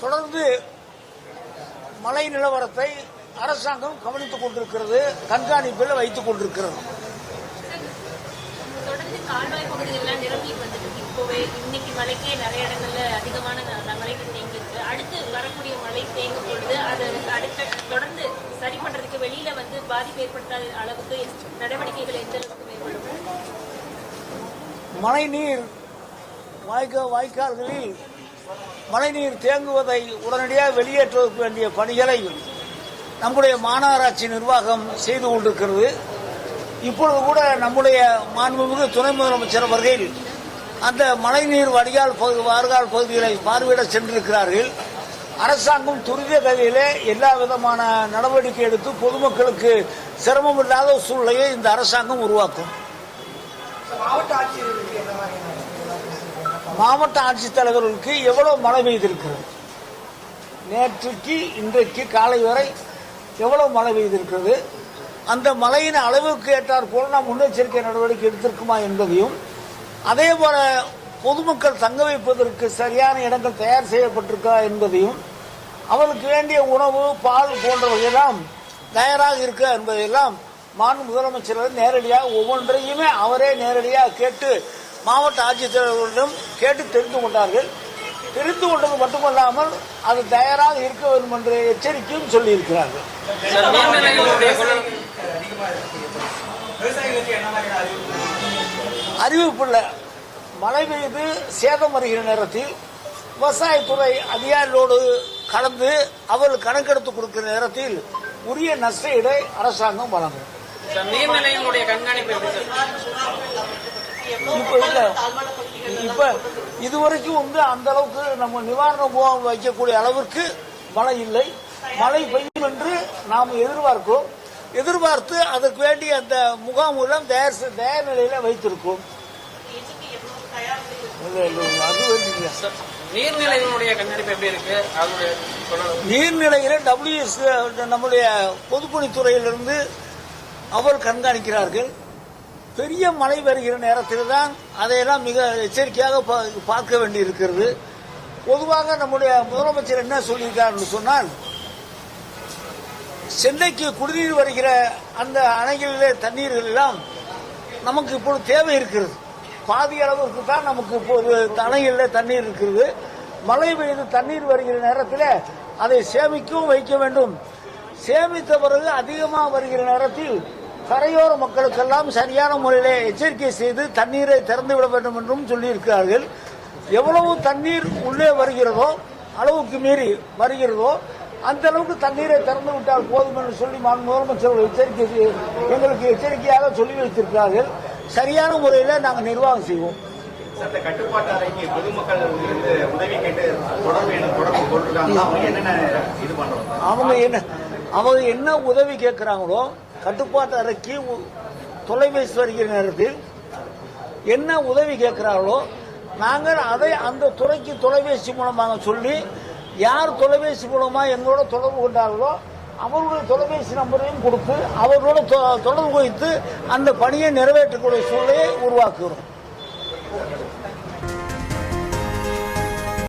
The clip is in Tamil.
தொடர்ந்து மழை நிலவரத்தை அரசாங்கம் கவனித்துக் கொண்டிருக்கிறது, கண்காணிப்பில் வைத்துக் கொண்டிருக்கிறது. தொடர்ந்து கால்வாய் பகுதிகளெல்லாம் நிரம்பி வந்துட்டு இப்போவே இன்னைக்கு மழைக்கே நிறைய இடங்கள்ல அதிகமான மழைகள் தேங்கி இருக்கு. அடுத்து வரக்கூடிய மழை தேங்கும் பொழுது அதை அடுத்த தொடர்ந்து சரி பண்றதுக்கு வெளியில பாதிப்பு ஏற்படுத்தாத அளவுக்கு நடவடிக்கைகள் எந்த அளவுக்கு மேற்கொள்ளும்? மழைநீர் வாய்க்கால்களில் மழைநீர் தேங்குவதை உடனடியாக வெளியேற்றுவதற்கு வேண்டிய பணிகளை நம்முடைய மாநகராட்சி நிர்வாகம் செய்து கொண்டிருக்கிறது. இப்பொழுது கூட நம்முடைய மாண்புமிகு துணை முதலமைச்சர் அவர்கள் அந்த மழைநீர் வார்கால் பகுதிகளை பார்வையிட சென்றிருக்கிறார்கள். அரசாங்கம் துரித கதியிலே எல்லா விதமான நடவடிக்கை எடுத்து பொதுமக்களுக்கு சிரமம் இல்லாத சூழ்நிலையை இந்த அரசாங்கம் உருவாக்கும். மாவட்ட ஆட்சித்தலைவர்களுக்கு எவ்வளவு மழை பெய்திருக்கிறது, நேற்றுக்கு இன்றைக்கு காலை வரை எவ்வளவு மழை பெய்திருக்கிறது, அந்த மழையின் அளவுக்கு ஏற்றார் போல நாம் முன்னெச்சரிக்கை நடவடிக்கை எடுத்திருக்குமா என்பதையும், அதே போல பொதுமக்கள் தங்க வைப்பதற்கு சரியான இடங்கள் தயார் செய்யப்பட்டிருக்கா என்பதையும், அவர்களுக்கு வேண்டிய உணவு பால் போன்றவையெல்லாம் தயாராக இருக்க என்பதையெல்லாம் மாண்பு முதலமைச்சர் நேரடியாக ஒவ்வொன்றையுமே அவரே நேரடியாக கேட்டு மாவட்ட ஆட்சித்தலைவர்களிடம் கேட்டு தெரிந்து கொண்டார்கள். தெரிந்து கொண்டது மட்டுமல்லாமல் அது தயாராக இருக்க வேண்டும் என்ற எச்சரிக்கையும் சொல்லியிருக்கிறார்கள். அறிவிப்புள்ள மழை பெய்து சேதம் வருகிற நேரத்தில் விவசாயத்துறை அதிகாரிகளோடு கலந்து அவர்கள் கணக்கெடுத்து கொடுக்கிற நேரத்தில் உரிய நஷ்ட ஈடை அரசாங்கம் வழங்கும். நீர்நிலைகளுடைய கண்காணிப்பு இப்ப இதுவரைக்கும் அந்த அளவுக்கு நம்ம நிவாரண முகாம் வைக்கக்கூடிய அளவிற்கு மழை இல்லை. மழை பெய்யும் என்று நாம் எதிர்பார்த்து அதற்கு வேண்டிய அந்த முகாம்களும் தயார் நிலையில வைத்திருக்கோம். நீர்நிலைகளுடைய கண்காணிப்பு எப்படி இருக்கு? நீர்நிலைகளை நம்முடைய பொதுப்பணித்துறையிலிருந்து அவர் கண்காணிக்கிறார்கள். பெரிய மழை வருகிற நேரத்தில் தான் அதையெல்லாம் மிக எச்சரிக்கையாக பார்க்க வேண்டி இருக்கிறது. பொதுவாக நம்முடைய முதலமைச்சர் என்ன சொல்லியிருக்கார் என்று சொன்னால், சென்னைக்கு குடிநீர் வருகிற அந்த அணைகளிலே தண்ணீர்கள் எல்லாம் நமக்கு இப்பொழுது தேவை இருக்கிறது. பாதி அளவுக்கு தான் நமக்கு இப்போது அணைகளில் தண்ணீர் இருக்கிறது. மழை பெய்து தண்ணீர் வருகிற நேரத்தில் அதை சேமிக்கவும் வைக்க வேண்டும். சேமித்த பிறகு அதிகமாக வருகிற நேரத்தில் கரையோர மக்களுக்கெல்லாம் சரியான முறையிலே எச்சரிக்கை செய்து தண்ணீரை திறந்துவிட வேண்டும் என்றும் சொல்லியிருக்கிறார்கள். எவ்வளவு தண்ணீர் உள்ளே வருகிறதோ, அளவுக்கு மீறி வருகிறதோ, அந்த அளவுக்கு தண்ணீரை திறந்து விட்டால் போதும் என்று சொல்லி முதலமைச்சர் எங்களுக்கு எச்சரிக்கையாக சொல்லி வைத்திருக்கிறார்கள். சரியான முறையில் நாங்கள் நிர்வாகம் செய்வோம். கட்டுப்பாட்டு அறைக்கு பொதுமக்கள் உதவி கேட்டு அவங்க என்ன உதவி கேட்கிறாங்களோ, கட்டுப்பாட்டு அறைக்கு தொலைபேசி வருகிற நேரத்தில் என்ன உதவி கேட்கிறார்களோ நாங்கள் அதை அந்த துறைக்கு தொலைபேசி மூலமாக சொல்லி, யார் தொலைபேசி மூலமாக எங்களோட தொடர்பு கொண்டார்களோ அவர்களுடைய தொலைபேசி நம்பரையும் கொடுத்து அவர்களோட தொடர்பு வைத்து அந்த பணியை நிறைவேற்றக்கூடிய சூழலை உருவாக்குகிறோம்.